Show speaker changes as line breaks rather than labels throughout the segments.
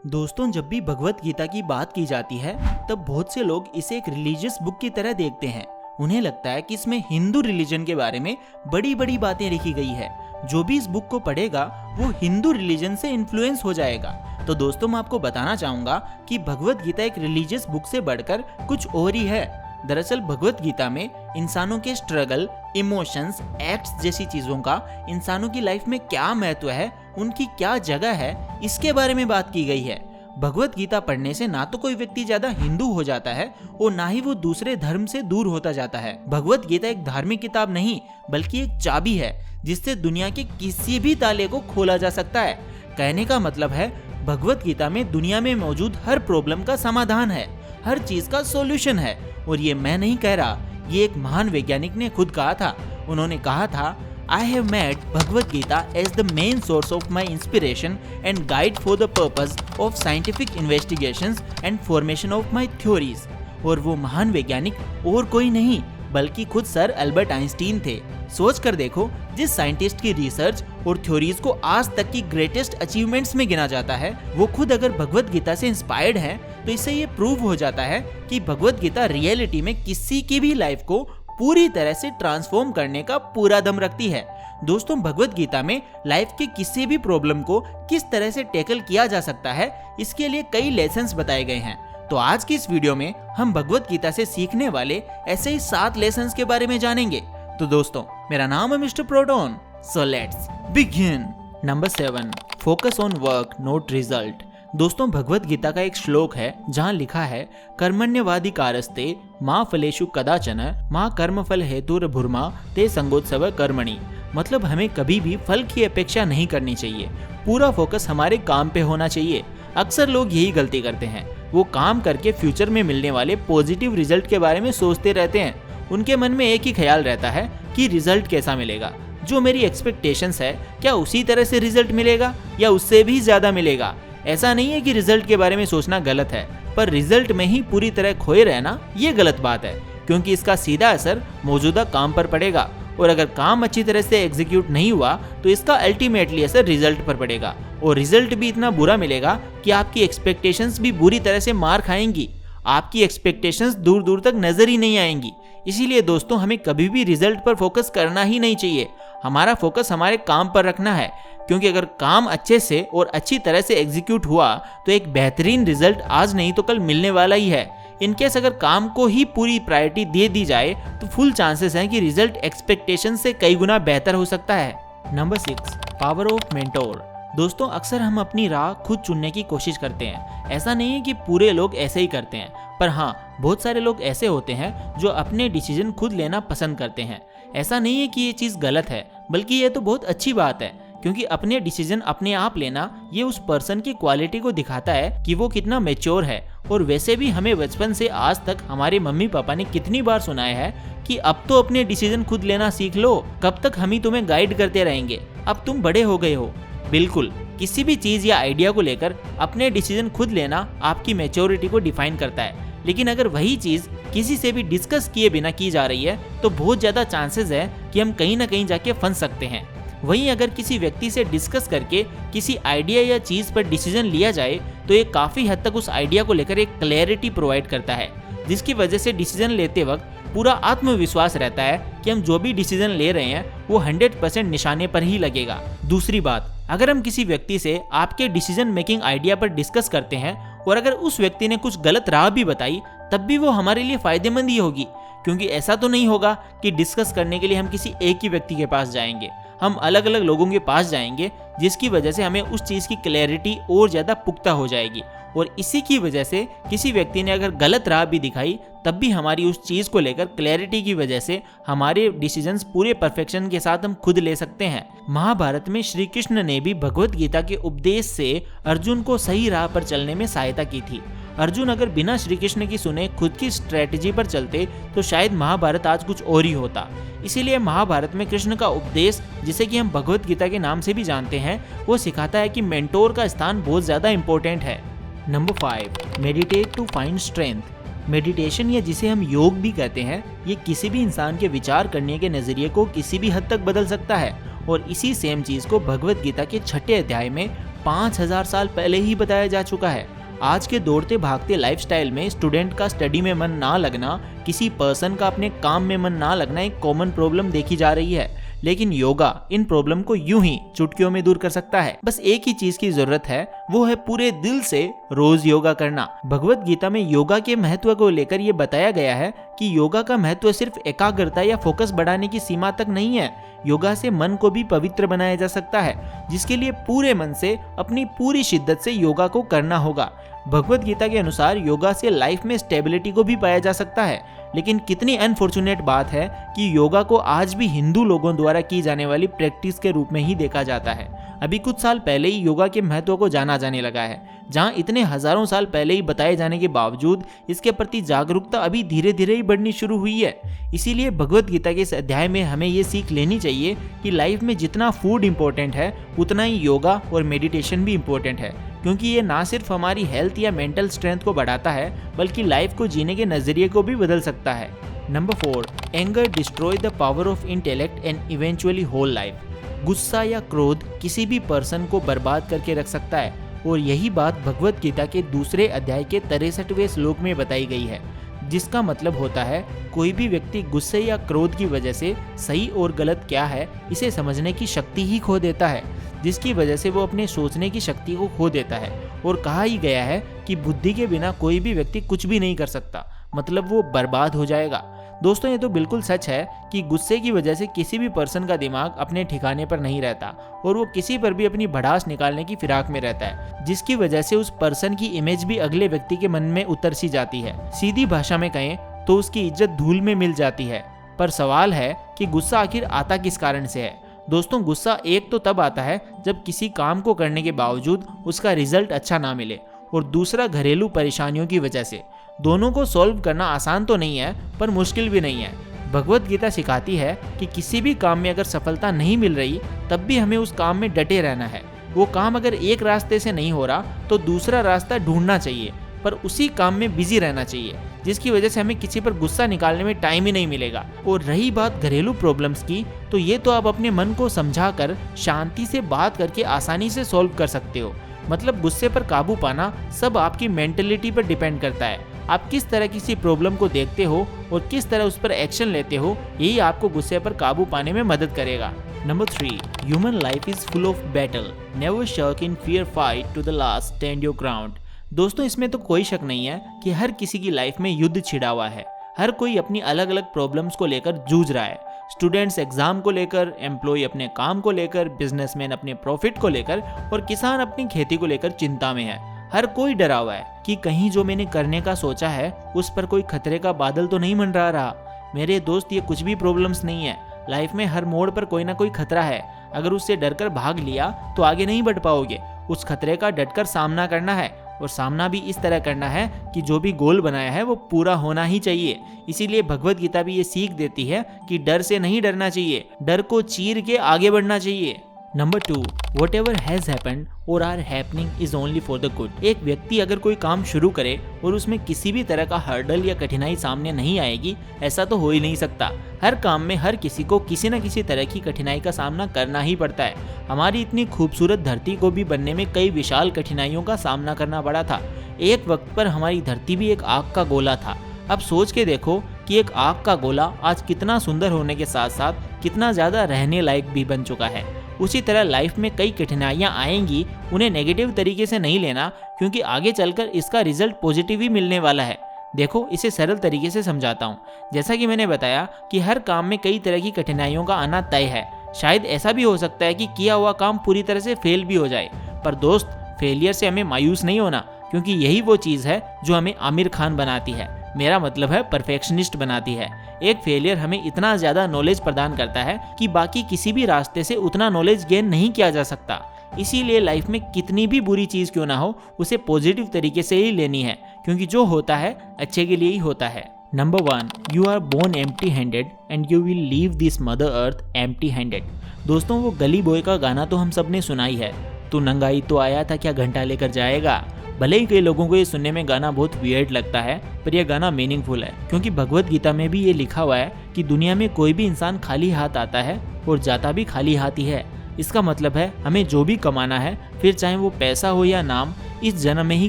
दोस्तों, जब भी भगवत गीता की बात की जाती है तब बहुत से लोग इसे एक रिलीजियस बुक की तरह देखते हैं। उन्हें लगता है कि इसमें हिंदू रिलीजन के बारे में बड़ी बड़ी बातें लिखी गई है। जो भी इस बुक को पढ़ेगा वो हिंदू रिलीजन से इन्फ्लुएंस हो जाएगा। तो दोस्तों, मैं आपको बताना चाहूंगा कि भगवत गीता एक रिलीजियस बुक से बढ़कर कुछ और ही है। दरअसल भगवत गीता में इंसानों के स्ट्रगल, इमोशंस, एक्ट्स जैसी चीजों का इंसानों की लाइफ में क्या महत्व है, उनकी क्या जगह है, इसके बारे में बात की गई है। भगवत गीता पढ़ने से ना तो कोई व्यक्ति ज्यादा हिंदू हो जाता है और ना ही वो दूसरे धर्म से दूर होता जाता है। भगवत गीता एक धार्मिक किताब नहीं बल्कि एक चाबी है जिससे दुनिया के किसी भी ताले को खोला जा सकता है। कहने का मतलब है भगवत गीता में दुनिया में मौजूद हर प्रॉब्लम का समाधान है, हर चीज का सॉल्यूशन है। और ये मैं नहीं कह रहा, ये एक महान वैज्ञानिक ने खुद कहा था। उन्होंने कहा था, I have made Bhagavad Gita as the main source of my inspiration and guide for the purpose of scientific investigations and formation of my theories। और वो महान वैज्ञानिक और कोई नहीं बल्कि खुद सर अल्बर्ट आइंस्टीन थे। सोच कर देखो, जिस साइंटिस्ट की रिसर्च और थ्योरीज को आज तक की ग्रेटेस्ट अचीवमेंट्स में गिना जाता है, वो खुद अगर भगवत गीता से इंस्पायर्ड है तो इससे ये प्रूव हो जाता है कि भगवत गीता रियलिटी में किसी की भी लाइफ को पूरी तरह से ट्रांसफॉर्म करने का पूरा दम रखती है। दोस्तों, भगवत गीता में लाइफ के किसी भी प्रॉब्लम को किस तरह से टैकल किया जा सकता है, इसके लिए कई लेसन्स बताए गए हैं। तो आज की इस वीडियो में हम भगवत गीता से सीखने वाले ऐसे ही 7 लेसन्स के बारे में जानेंगे। तो दोस्तों, मेरा नाम है mister proton, so let's begin. Number 7, focus on work not result. दोस्तों, भगवत गीता का एक श्लोक है जहाँ लिखा है, कर्मण्यवाधिकारस्ते माँ फलेषु कदाचन माँ कर्मफल हेतुर्भुर्मा ते संगोत्सव कर्मणि। मतलब हमें कभी भी फल की अपेक्षा नहीं करनी चाहिए, पूरा फोकस हमारे काम पे होना चाहिए। अक्सर लोग यही गलती करते हैं, वो काम करके फ्यूचर में मिलने वाले पॉजिटिव रिजल्ट के बारे में सोचते रहते हैं। उनके मन में एक ही ख्याल रहता है कि रिजल्ट कैसा मिलेगा, जो मेरी एक्सपेक्टेशंस है क्या उसी तरह से रिजल्ट मिलेगा या उससे भी ज्यादा मिलेगा। ऐसा नहीं है कि रिजल्ट के बारे में सोचना गलत है, पर रिजल्ट में ही पूरी तरह खोए रहना ये गलत बात है, क्योंकि इसका सीधा असर मौजूदा काम पर पड़ेगा। और अगर काम अच्छी तरह से एग्जीक्यूट नहीं हुआ तो इसका अल्टीमेटली असर रिजल्ट पर पड़ेगा, और रिजल्ट भी इतना बुरा मिलेगा कि आपकी एक्सपेक्टेशंस भी बुरी तरह से मार खाएंगी। आपकी एक्सपेक्टेशंस दूर दूर तक नजर ही नहीं आएंगी। इसीलिए दोस्तों, हमें कभी भी रिजल्ट पर फोकस करना ही नहीं चाहिए। हमारा फोकस हमारे काम पर रखना है, क्योंकि अगर काम अच्छे से और अच्छी तरह से एग्जीक्यूट हुआ तो एक बेहतरीन रिजल्ट आज नहीं तो कल मिलने वाला ही है। इनकेस अगर काम को ही पूरी प्रायोरिटी दे दी जाए तो फुल चांसेस हैं कि रिजल्ट एक्सपेक्टेशन से कई गुना बेहतर हो सकता है। Number 6, power of mentor. दोस्तों, अक्सर हम अपनी राह खुद चुनने की कोशिश करते हैं। ऐसा नहीं है कि पूरे लोग ऐसे ही करते हैं, पर हाँ, बहुत सारे लोग ऐसे होते हैं जो अपने डिसीजन खुद लेना पसंद करते हैं। ऐसा नहीं है कि ये चीज़ गलत है, बल्कि ये तो बहुत अच्छी बात है, क्योंकि अपने डिसीजन अपने आप लेना ये उस पर्सन की क्वालिटी को दिखाता है कि वो कितना मैच्योर है। और वैसे भी हमें बचपन से आज तक हमारे मम्मी पापा ने कितनी बार सुनाया है कि अब तो अपने डिसीजन खुद लेना सीख लो, कब तक हम ही तुम्हें गाइड करते रहेंगे, अब तुम बड़े हो गए हो। बिल्कुल, किसी भी चीज़ या आइडिया को लेकर अपने डिसीजन खुद लेना आपकी मैच्योरिटी को डिफाइन करता है। लेकिन अगर वही चीज़ किसी से भी डिस्कस किए बिना की जा रही है तो बहुत ज़्यादा चांसेस है कि हम कहीं ना कहीं जाके फंस सकते हैं। वहीं अगर किसी व्यक्ति से डिस्कस करके किसी आइडिया या चीज़ पर डिसीजन लिया जाए तो ये काफ़ी हद तक उस आइडिया को लेकर एक क्लैरिटी प्रोवाइड करता है, जिसकी वजह से डिसीजन लेते वक्त पूरा आत्मविश्वास रहता है कि हम जो भी डिसीजन ले रहे हैं वो 100% निशाने पर ही लगेगा। दूसरी बात, अगर हम किसी व्यक्ति से आपके डिसीजन मेकिंग आइडिया पर डिस्कस करते हैं और अगर उस व्यक्ति ने कुछ गलत राह भी बताई, तब भी वो हमारे लिए फायदेमंद ही होगी, क्योंकि ऐसा तो नहीं होगा कि डिस्कस करने के लिए हम किसी एक ही व्यक्ति के पास जाएंगे। हम अलग अलग लोगों के पास जाएंगे, जिसकी वजह से हमें उस चीज़ की क्लैरिटी और ज़्यादा पुख्ता हो जाएगी। और इसी की वजह से किसी व्यक्ति ने अगर गलत राह भी दिखाई, तब भी हमारी उस चीज़ को लेकर क्लैरिटी की वजह से हमारे डिसीजंस पूरे परफेक्शन के साथ हम खुद ले सकते हैं। महाभारत में श्री कृष्ण ने भी भगवत गीता के उपदेश से अर्जुन को सही राह पर चलने में सहायता की थी। अर्जुन अगर बिना श्री कृष्ण की सुने खुद की स्ट्रेटजी पर चलते तो शायद महाभारत आज कुछ और ही होता। इसीलिए महाभारत में कृष्ण का उपदेश, जिसे कि हम भगवत गीता के नाम से भी जानते हैं, वो सिखाता है कि मेंटोर का स्थान बहुत ज़्यादा इंपॉर्टेंट है। Number 5, meditate to find strength. Meditation, या जिसे हम योग भी कहते हैं, ये किसी भी इंसान के विचार करने के नज़रिए को किसी भी हद तक बदल सकता है। और इसी सेम चीज़ को भगवत गीता के 6ठे अध्याय में 5000 साल पहले ही बताया जा चुका है। आज के दौड़ते भागते लाइफस्टाइल में स्टूडेंट का स्टडी में मन ना लगना, किसी पर्सन का अपने काम में मन ना लगना एक कॉमन प्रॉब्लम देखी जा रही है, लेकिन योगा इन प्रॉब्लम को यूं ही चुटकियों में दूर कर सकता है। बस एक ही चीज की जरूरत है, वो है पूरे दिल से रोज योगा करना। भगवत गीता में योगा के महत्व को लेकर ये बताया गया है कि योगा का महत्व सिर्फ एकाग्रता या फोकस बढ़ाने की सीमा तक नहीं है। योगा से मन को भी पवित्र बनाया जा सकता है, जिसके लिए पूरे मन से अपनी पूरी शिद्दत से योगा को करना होगा। भगवत गीता के अनुसार योगा से लाइफ में स्टेबिलिटी को भी पाया जा सकता है, लेकिन कितनी अनफॉर्चुनेट बात है कि योगा को आज भी हिंदू लोगों द्वारा की जाने वाली प्रैक्टिस के रूप में ही देखा जाता है। अभी कुछ साल पहले ही योगा के महत्व को जाना जाने लगा है, जहां इतने हजारों साल पहले ही बताए जाने के बावजूद इसके प्रति जागरूकता अभी धीरे धीरे ही बढ़नी शुरू हुई है। इसीलिए भगवत गीता के इस अध्याय में हमें ये सीख लेनी चाहिए कि लाइफ में जितना फूड इम्पोर्टेंट है, उतना ही योगा और मेडिटेशन भी इम्पोर्टेंट है, क्योंकि ये ना सिर्फ हमारी हेल्थ या मेंटल स्ट्रेंथ को बढ़ाता है, बल्कि लाइफ को जीने के नजरिए को भी बदल सकता है। Number 4, anger destroy the power of intellect and eventually whole life. गुस्सा या क्रोध किसी भी पर्सन को बर्बाद करके रख सकता है, और यही बात भगवत गीता के दूसरे अध्याय के 63वें श्लोक में बताई गई है, जिसका मतलब होता है कोई भी व्यक्ति गुस्से या क्रोध की वजह से सही और गलत क्या है इसे समझने की शक्ति ही खो देता है, जिसकी वजह से वो अपने सोचने की शक्ति को खो देता है। और कहा ही गया है कि बुद्धि के बिना कोई भी व्यक्ति कुछ भी नहीं कर सकता, मतलब वो बर्बाद हो जाएगा। दोस्तों, ये तो बिल्कुल सच है कि गुस्से की वजह से किसी भी पर्सन का दिमाग अपने ठिकाने पर नहीं रहता, और वो किसी पर भी अपनी भड़ास निकालने की फिराक में रहता है, जिसकी वजह से उस पर्सन की इमेज भी अगले व्यक्ति के मन में उतर सी जाती है। सीधी भाषा में कहें तो उसकी इज्जत धूल में मिल जाती है। पर सवाल है कि गुस्सा आखिर आता किस कारण से है। दोस्तों, गुस्सा एक तो तब आता है जब किसी काम को करने के बावजूद उसका रिजल्ट अच्छा ना मिले, और दूसरा घरेलू परेशानियों की वजह से। दोनों को सॉल्व करना आसान तो नहीं है, पर मुश्किल भी नहीं है। भगवत गीता सिखाती है कि किसी भी काम में अगर सफलता नहीं मिल रही, तब भी हमें उस काम में डटे रहना है। वो काम अगर एक रास्ते से नहीं हो रहा तो दूसरा रास्ता ढूंढना चाहिए, पर उसी काम में बिजी रहना चाहिए, जिसकी वजह से हमें किसी पर गुस्सा निकालने में टाइम ही नहीं मिलेगा। और रही बात घरेलू प्रॉब्लम्स की, तो ये तो आप अपने मन को समझाकर शांति से बात करके आसानी से सॉल्व कर सकते हो। मतलब गुस्से पर काबू पाना सब आपकी मेंटलिटी पर डिपेंड करता है। आप किस तरह किसी प्रॉब्लम को देखते हो और किस तरह उस पर एक्शन लेते हो, यही आपको गुस्से पर काबू पाने में मदद करेगा। Number 3, human life is full of battle, never shrink in fear, fight to the last, stand your ground. दोस्तों, इसमें तो कोई शक नहीं है कि हर किसी की लाइफ में युद्ध छिड़ा हुआ है। हर कोई अपनी अलग अलग प्रॉब्लम्स को लेकर जूझ रहा है। स्टूडेंट्स एग्जाम को लेकर, एम्प्लॉय अपने काम को लेकर, बिजनेसमैन अपने प्रॉफिट को लेकर, और किसान अपनी खेती को लेकर चिंता में है। हर कोई डरा हुआ है कि कहीं जो मैंने करने का सोचा है उस पर कोई खतरे का बादल तो नहीं मंडरा रहा। मेरे दोस्त, ये कुछ भी प्रॉब्लम्स नहीं है। लाइफ में हर मोड़ पर कोई ना कोई खतरा है। अगर उससे डरकर भाग लिया तो आगे नहीं बढ़ पाओगे। उस खतरे का डटकर सामना करना है, और सामना भी इस तरह करना है कि जो भी गोल बनाया है वो पूरा होना ही चाहिए। इसीलिए भगवत गीता भी ये सीख देती है कि डर से नहीं डरना चाहिए, डर को चीर के आगे बढ़ना चाहिए। Number 2, whatever has happened or are happening is only for the good। एक व्यक्ति अगर कोई काम शुरू करे और उसमें किसी भी तरह का हर्डल या कठिनाई सामने नहीं आएगी, ऐसा तो हो ही नहीं सकता। हर काम में हर किसी को किसी न किसी तरह की कठिनाई का सामना करना ही पड़ता है। हमारी इतनी खूबसूरत धरती को भी बनने में कई विशाल कठिनाइयों का सामना करना पड़ा था। एक वक्त पर हमारी धरती भी एक आग का गोला था। अब सोच के देखो कि एक आग का गोला आज कितना सुंदर होने के साथ साथ कितना ज्यादा रहने लायक भी बन चुका है। उसी तरह लाइफ में कई कठिनाइयां आएंगी, उन्हें नेगेटिव तरीके से नहीं लेना, क्योंकि आगे चलकर इसका रिजल्ट पॉजिटिव ही मिलने वाला है। देखो, इसे सरल तरीके से समझाता हूँ। जैसा कि मैंने बताया कि हर काम में कई तरह की कठिनाइयों का आना तय है। शायद ऐसा भी हो सकता है कि किया हुआ काम पूरी तरह से फेल भी हो जाए, पर दोस्त, फेलियर से हमें मायूस नहीं होना, क्योंकि यही वो चीज़ है जो हमें आमिर खान बनाती है। मेरा मतलब है परफेक्शनिस्ट बनाती है। एक फेलियर हमें इतना ज़्यादा नॉलेज प्रदान करता है कि बाकी किसी भी रास्ते से उतना नॉलेज गेन नहीं किया जा सकता। इसीलिए लाइफ में कितनी भी बुरी चीज़ क्यों ना हो, उसे पॉजिटिव तरीके से ही लेनी है, क्योंकि जो होता है अच्छे के लिए ही होता है। Number 1, you are born empty handed and you will leave this mother earth empty handed. दोस्तों, वो गली बॉय का गाना तो हम सब ने सुना ही है, तू नंगाई तो आया था, क्या घंटा लेकर जाएगा। भले ही कई लोगों को ये सुनने में गाना बहुत वियर्ड लगता है, पर यह गाना मीनिंगफुल है, क्योंकि भगवत गीता में भी ये लिखा हुआ है कि दुनिया में कोई भी इंसान खाली हाथ आता है और जाता भी खाली हाथ ही है। इसका मतलब है हमें जो भी कमाना है, फिर चाहे वो पैसा हो या नाम, इस जन्म में ही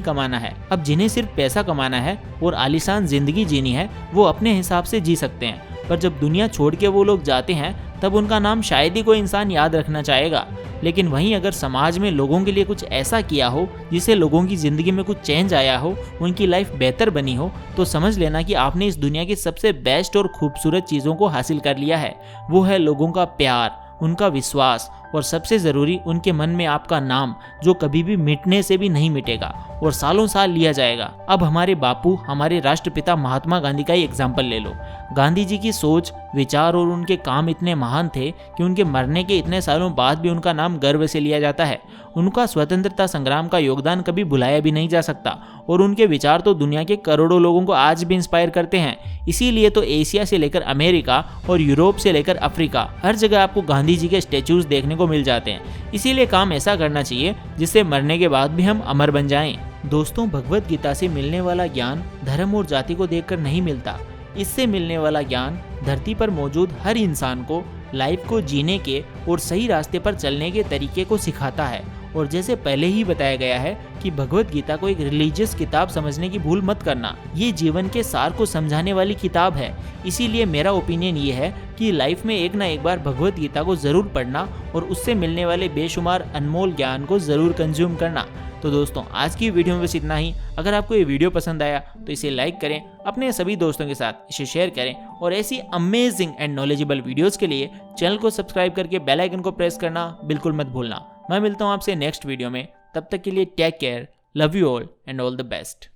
कमाना है। अब जिन्हें सिर्फ पैसा कमाना है और आलीशान जिंदगी जीनी है, वो अपने हिसाब से जी सकते हैं, पर जब दुनिया छोड़ के वो लोग जाते हैं तब उनका नाम शायद ही कोई इंसान याद रखना चाहेगा। लेकिन वहीं अगर समाज में लोगों के लिए कुछ ऐसा किया हो जिससे लोगों की ज़िंदगी में कुछ चेंज आया हो, उनकी लाइफ बेहतर बनी हो, तो समझ लेना कि आपने इस दुनिया की सबसे बेस्ट और खूबसूरत चीज़ों को हासिल कर लिया है। वो है लोगों का प्यार, उनका विश्वास और सबसे ज़रूरी उनके मन में आपका नाम, जो कभी भी मिटने से भी नहीं मिटेगा और सालों साल लिया जाएगा। अब हमारे बापू, हमारे राष्ट्रपिता महात्मा गांधी का ही एग्जाम्पल ले लो। गांधी जी की सोच, विचार और उनके काम इतने महान थे कि उनके मरने के इतने सालों बाद भी उनका नाम गर्व से लिया जाता है। उनका स्वतंत्रता संग्राम का योगदान कभी भुलाया भी नहीं जा सकता और उनके विचार तो दुनिया के करोड़ों लोगों को आज भी इंस्पायर करते हैं। इसीलिए तो एशिया से लेकर अमेरिका और यूरोप से लेकर अफ्रीका, हर जगह आपको गांधी जी के स्टेचूज देखने को मिल जाते हैं। इसीलिए काम ऐसा करना चाहिए जिससे मरने के बाद भी हम अमर बन जाएं। दोस्तों, भगवत गीता से मिलने वाला ज्ञान धर्म और जाति को देखकर नहीं मिलता। इससे मिलने वाला ज्ञान धरती पर मौजूद हर इंसान को लाइफ को जीने के और सही रास्ते पर चलने के तरीके को सिखाता है। और जैसे पहले ही बताया गया है कि भगवत गीता को एक रिलीजियस किताब समझने की भूल मत करना। ये जीवन के सार को समझाने वाली किताब है। इसीलिए मेरा ओपिनियन ये है कि लाइफ में एक ना एक बार भगवत गीता को जरूर पढ़ना और उससे मिलने वाले बेशुमार अनमोल ज्ञान को जरूर कंज्यूम करना। तो दोस्तों, आज की वीडियो में बस इतना ही। अगर आपको ये वीडियो पसंद आया तो इसे लाइक करें, अपने सभी दोस्तों के साथ इसे शेयर करें और ऐसी अमेजिंग एंड नॉलेजेबल वीडियोस के लिए चैनल को सब्सक्राइब करके बेल आइकन को प्रेस करना बिल्कुल मत भूलना। मैं मिलता हूँ आपसे नेक्स्ट वीडियो में। तब तक के लिए take care, love you all and all the best.